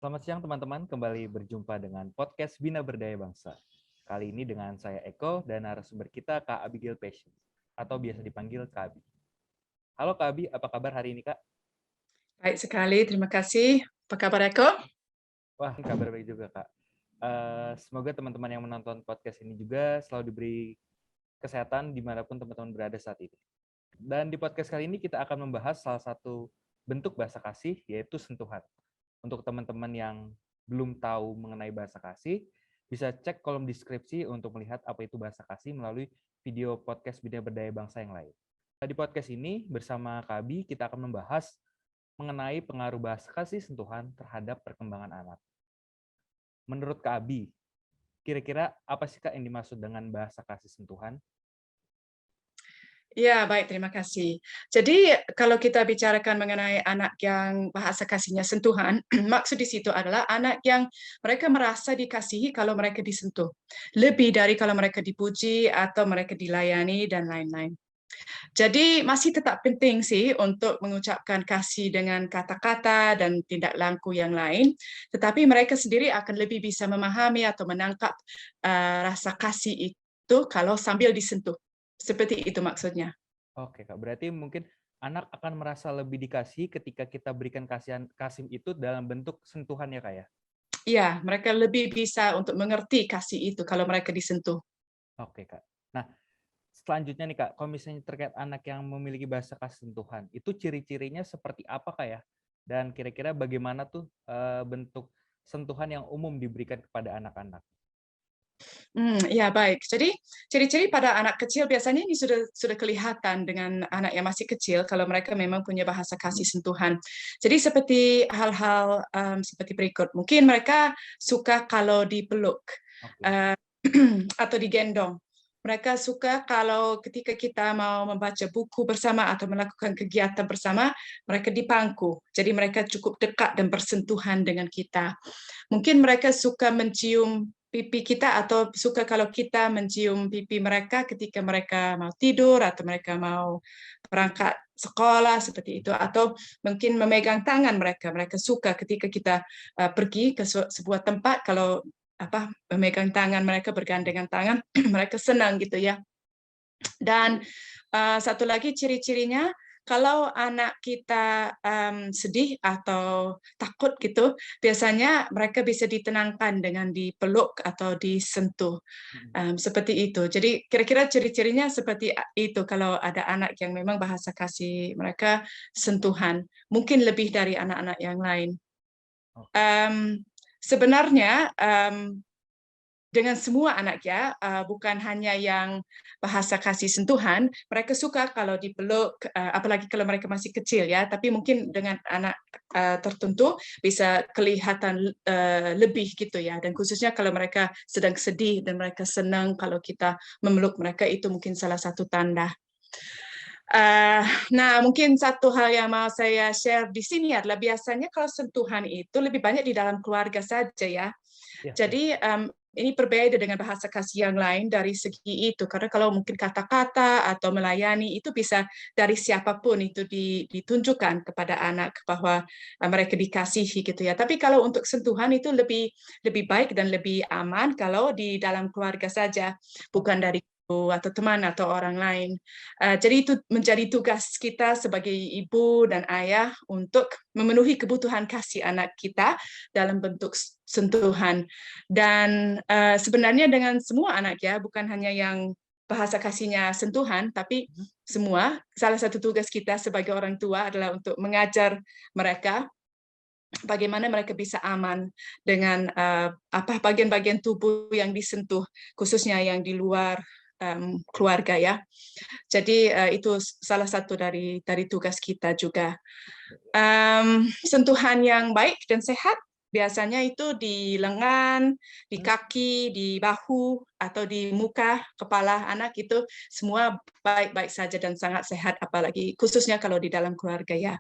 Selamat siang teman-teman, kembali berjumpa dengan podcast Bina Berdaya Bangsa. Kali ini dengan saya Eko dan narasumber kita Kak Abigail Patience, atau biasa dipanggil Kak Abi. Halo Kak Abi, apa kabar hari ini Kak? Baik sekali, terima kasih. Apa kabar Eko? Wah, kabar baik juga Kak. Semoga teman-teman yang menonton podcast ini juga selalu diberi kesehatan dimanapun teman-teman berada saat ini. Dan di podcast kali ini kita akan membahas salah satu bentuk bahasa kasih, yaitu sentuhan. Untuk teman-teman yang belum tahu mengenai bahasa kasih, bisa cek kolom deskripsi untuk melihat apa itu bahasa kasih melalui video podcast Bina Berdaya Bangsa yang lain. Di podcast ini, bersama Kabi, kita akan membahas mengenai pengaruh bahasa kasih sentuhan terhadap perkembangan anak. Menurut Kabi, kira-kira apa sih Kak yang dimaksud dengan bahasa kasih sentuhan? Ya, baik, terima kasih. Jadi, kalau kita bicarakan mengenai anak yang bahasa kasihnya sentuhan, maksud di situ adalah anak yang mereka merasa dikasihi kalau mereka disentuh. Lebih dari kalau mereka dipuji atau mereka dilayani dan lain-lain. Jadi, masih tetap penting sih untuk mengucapkan kasih dengan kata-kata dan tindak laku yang lain, tetapi mereka sendiri akan lebih bisa memahami atau menangkap rasa kasih itu kalau sambil disentuh. Seperti itu maksudnya. Oke Kak, berarti mungkin anak akan merasa lebih dikasihi ketika kita berikan kasih itu dalam bentuk sentuhan ya Kak ya? Iya, mereka lebih bisa untuk mengerti kasih itu kalau mereka disentuh. Oke Kak. Nah, selanjutnya nih Kak, kalau misalnya terkait anak yang memiliki bahasa kasih sentuhan, itu ciri-cirinya seperti apa Kak ya? Dan kira-kira bagaimana tuh bentuk sentuhan yang umum diberikan kepada anak-anak? Ya baik. Jadi ciri-ciri pada anak kecil biasanya ini sudah kelihatan dengan anak yang masih kecil kalau mereka memang punya bahasa kasih sentuhan. Jadi seperti hal-hal seperti berikut. Mungkin mereka suka kalau dipeluk Oke. uh, atau digendong. Mereka suka kalau ketika kita mau membaca buku bersama atau melakukan kegiatan bersama, mereka dipangku. Jadi mereka cukup dekat dan bersentuhan dengan kita. Mungkin mereka suka mencium pipi kita atau suka kalau kita mencium pipi mereka ketika mereka mau tidur atau mereka mau berangkat sekolah seperti itu, atau mungkin memegang tangan mereka. Mereka suka ketika kita pergi ke sebuah tempat, kalau memegang tangan mereka, bergandengan tangan, mereka senang gitu ya. Dan satu lagi ciri-cirinya, kalau anak kita sedih atau takut gitu, biasanya mereka bisa ditenangkan dengan dipeluk atau disentuh, seperti itu. Jadi kira-kira ciri-cirinya seperti itu kalau ada anak yang memang bahasa kasih mereka sentuhan, mungkin lebih dari anak-anak yang lain. Oke. Um, Sebenarnya dengan semua anak ya, bukan hanya yang bahasa kasih sentuhan, mereka suka kalau dipeluk, apalagi kalau mereka masih kecil ya, tapi mungkin dengan anak tertentu bisa kelihatan lebih gitu ya, dan khususnya kalau mereka sedang sedih dan mereka senang kalau kita memeluk mereka, itu mungkin salah satu tanda. Nah, mungkin satu hal yang mau saya share di sini adalah biasanya kalau sentuhan itu lebih banyak di dalam keluarga saja ya. Ya, ya. Jadi ini berbeda dengan bahasa kasih yang lain dari segi itu, karena kalau mungkin kata-kata atau melayani itu bisa dari siapapun itu ditunjukkan kepada anak bahwa mereka dikasihi gitu ya. Tapi kalau untuk sentuhan itu lebih lebih baik dan lebih aman kalau di dalam keluarga saja, bukan Oke. dari guru atau teman atau orang lain. Jadi itu menjadi tugas kita sebagai ibu dan ayah untuk memenuhi kebutuhan kasih anak kita dalam bentuk sentuhan. Dan sebenarnya dengan semua anak ya, bukan hanya yang bahasa kasihnya sentuhan, tapi semua, salah satu tugas kita sebagai orang tua adalah untuk mengajar mereka bagaimana mereka bisa aman dengan bagian-bagian tubuh yang disentuh, khususnya yang di luar keluarga ya. Jadi itu salah satu dari tugas kita juga. Sentuhan yang baik dan sehat biasanya itu di lengan, di kaki, di bahu, atau di muka, kepala anak, itu semua baik-baik saja dan sangat sehat, apalagi khususnya kalau di dalam keluarga ya.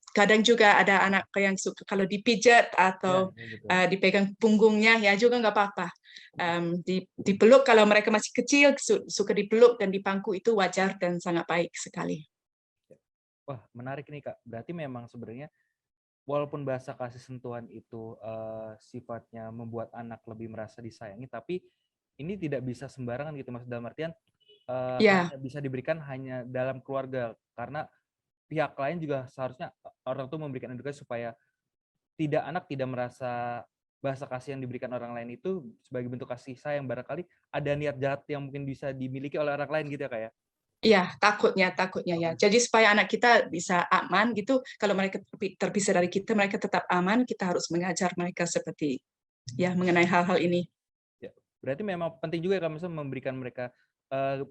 Kadang juga ada anak yang suka kalau dipijat Ya, atau ya betul. dipegang punggungnya ya juga nggak apa-apa. Dipeluk kalau mereka masih kecil, suka dipeluk dan dipangku, itu wajar dan sangat baik sekali. Wah, menarik nih Kak. Berarti memang sebenarnya walaupun bahasa kasih sentuhan itu sifatnya membuat anak lebih merasa disayangi, tapi ini tidak bisa sembarangan gitu, Mas, dalam artian Ya, hanya bisa diberikan hanya dalam keluarga, karena pihak lain juga seharusnya orang tua memberikan edukasi supaya anak tidak merasa bahasa kasih yang diberikan orang lain itu sebagai bentuk kasih sayang, barangkali ada niat jahat yang mungkin bisa dimiliki oleh orang lain gitu ya, Kak, ya? iya, takutnya ya. Oke. Jadi supaya anak kita bisa aman gitu, kalau mereka terpisah dari kita, mereka tetap aman, kita harus mengajar mereka seperti ya mengenai hal-hal ini. Ya, berarti memang penting juga ya Kak, misalnya memberikan mereka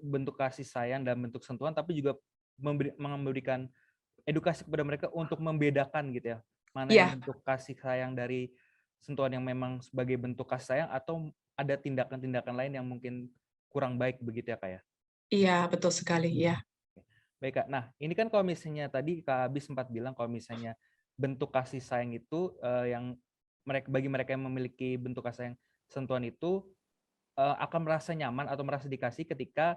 bentuk kasih sayang dan bentuk sentuhan, tapi juga memberikan edukasi kepada mereka untuk membedakan gitu ya, mana yang Iya, bentuk kasih sayang dari sentuhan yang memang sebagai bentuk kasih sayang atau ada tindakan-tindakan lain yang mungkin kurang baik begitu ya Kak ya? iya betul sekali ya. Baik Kak, nah ini kan kalau misalnya tadi Kak Abi sempat bilang kalau misalnya bentuk kasih sayang itu yang bagi mereka yang memiliki bentuk kasih sayang sentuhan itu akan merasa nyaman atau merasa dikasih ketika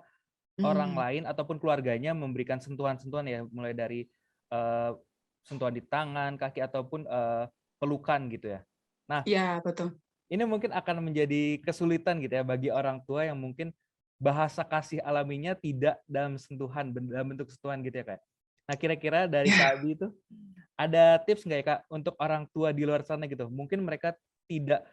orang Hmm, lain ataupun keluarganya memberikan sentuhan-sentuhan ya, mulai dari uh, sentuhan di tangan, kaki ataupun pelukan gitu ya. Nah, ya betul. ini mungkin akan menjadi kesulitan gitu ya bagi orang tua yang mungkin bahasa kasih alaminya tidak dalam sentuhan, dalam bentuk sentuhan gitu ya Kak. Nah, kira-kira dari Ya, Kak Abi itu ada tips nggak ya Kak untuk orang tua di luar sana gitu? Mungkin mereka tidak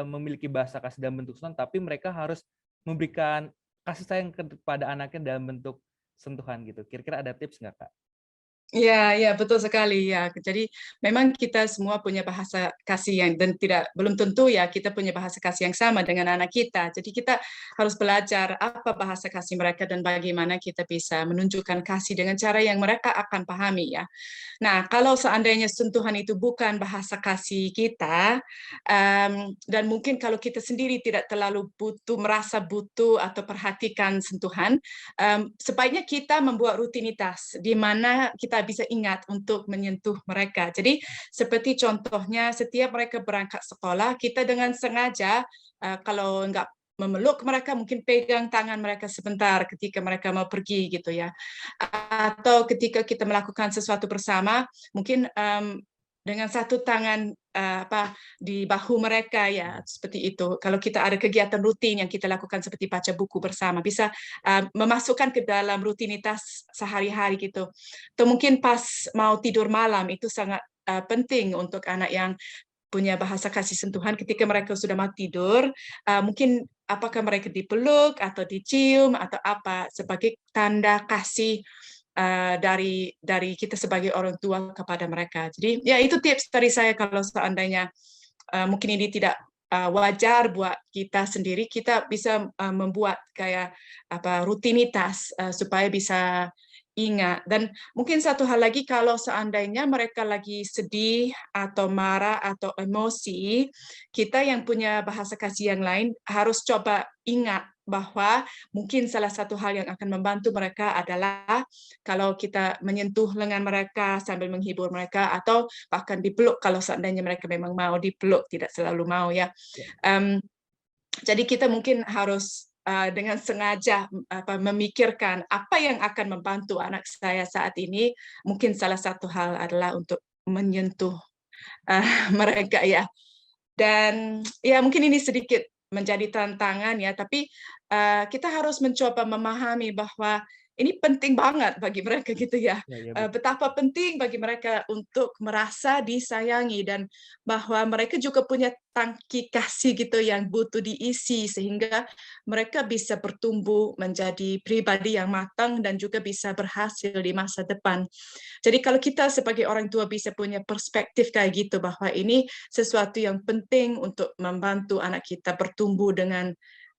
memiliki bahasa kasih dalam bentuk sentuhan, tapi mereka harus memberikan kasih sayang kepada anaknya dalam bentuk sentuhan gitu. Kira-kira ada tips nggak Kak? iya, iya betul sekali ya. Jadi memang kita semua punya bahasa kasih yang dan belum tentu ya kita punya bahasa kasih yang sama dengan anak kita. Jadi kita harus belajar apa bahasa kasih mereka dan bagaimana kita bisa menunjukkan kasih dengan cara yang mereka akan pahami ya. Nah, kalau seandainya sentuhan itu bukan bahasa kasih kita, dan mungkin kalau kita sendiri tidak terlalu merasa butuh atau perhatikan sentuhan, sebaiknya kita membuat rutinitas di mana kita bisa ingat untuk menyentuh mereka. Jadi, seperti contohnya, setiap mereka berangkat sekolah, kita dengan sengaja, kalau nggak memeluk mereka, mungkin pegang tangan mereka sebentar ketika mereka mau pergi gitu ya. Atau ketika kita melakukan sesuatu bersama, mungkin dengan satu tangan di bahu mereka ya seperti itu. Kalau kita ada kegiatan rutin yang kita lakukan seperti baca buku bersama, bisa memasukkan ke dalam rutinitas sehari-hari gitu. Atau mungkin pas mau tidur malam itu sangat penting untuk anak yang punya bahasa kasih sentuhan ketika mereka sudah mau tidur, mungkin apakah mereka dipeluk atau dicium atau apa sebagai tanda kasih dari kita sebagai orang tua kepada mereka. Jadi ya itu tips dari saya kalau seandainya mungkin ini tidak wajar buat kita sendiri, kita bisa membuat kayak apa rutinitas supaya bisa ingat. Dan mungkin satu hal lagi kalau seandainya mereka lagi sedih atau marah atau emosi, kita yang punya bahasa kasih yang lain harus coba ingat bahwa mungkin salah satu hal yang akan membantu mereka adalah kalau kita menyentuh lengan mereka sambil menghibur mereka atau bahkan dipeluk kalau seandainya mereka memang mau dipeluk, tidak selalu mau ya. Ya. Um, jadi kita mungkin harus dengan sengaja memikirkan apa yang akan membantu anak saya saat ini. Mungkin salah satu hal adalah untuk menyentuh mereka ya. Dan ya mungkin ini sedikit menjadi tantangan ya, tapi kita harus mencoba memahami bahwa ini penting banget bagi mereka gitu ya. Ya, ya betul. Betapa penting bagi mereka untuk merasa disayangi dan bahwa mereka juga punya tangki kasih gitu yang butuh diisi sehingga mereka bisa bertumbuh menjadi pribadi yang matang dan juga bisa berhasil di masa depan. Jadi kalau kita sebagai orang tua bisa punya perspektif kayak gitu bahwa ini sesuatu yang penting untuk membantu anak kita bertumbuh dengan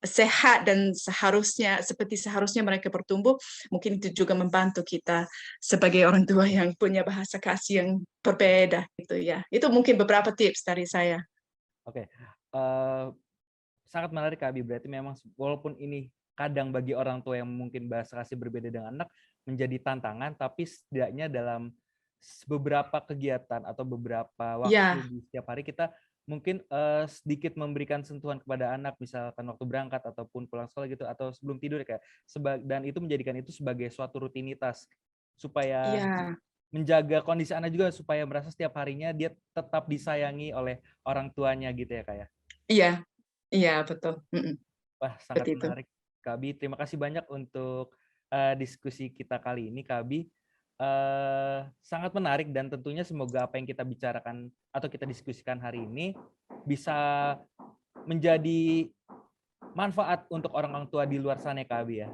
sehat dan seharusnya mereka bertumbuh, mungkin itu juga membantu kita sebagai orang tua yang punya bahasa kasih yang berbeda gitu ya. Itu mungkin beberapa tips dari saya. Oke. Uh, Sangat menarik Kak Abi. Berarti memang walaupun ini kadang bagi orang tua yang mungkin bahasa kasih berbeda dengan anak menjadi tantangan, tapi setidaknya dalam beberapa kegiatan atau beberapa waktu Ya, di setiap hari kita mungkin sedikit memberikan sentuhan kepada anak, misalkan waktu berangkat ataupun pulang sekolah gitu atau sebelum tidur ya, Kak. Dan itu menjadikan itu sebagai suatu rutinitas supaya ya, menjaga kondisi anak juga supaya merasa setiap harinya dia tetap disayangi oleh orang tuanya gitu ya Kak ya. Iya, iya betul. Wah, sangat Seperti itu. menarik Kak Abi. Terima kasih banyak untuk diskusi kita kali ini Kak Abi. Sangat menarik dan tentunya semoga apa yang kita bicarakan atau kita diskusikan hari ini bisa menjadi manfaat untuk orang-orang tua di luar sana ya Kak Abi ya.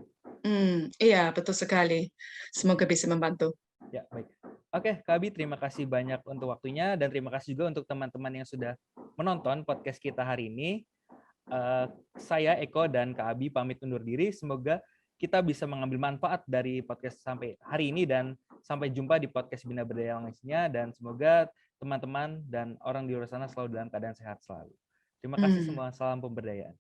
Iya, betul sekali. Semoga bisa membantu. Ya, baik. Oke, Kak Abi, terima kasih banyak untuk waktunya dan terima kasih juga untuk teman-teman yang sudah menonton podcast kita hari ini. Saya Eko dan Kak Abi pamit undur diri. Semoga kita bisa mengambil manfaat dari podcast sampai hari ini dan sampai jumpa di podcast Bina Berdaya Langsingnya dan semoga teman-teman dan orang di luar sana selalu dalam keadaan sehat selalu. Terima kasih semua. Salam pemberdayaan.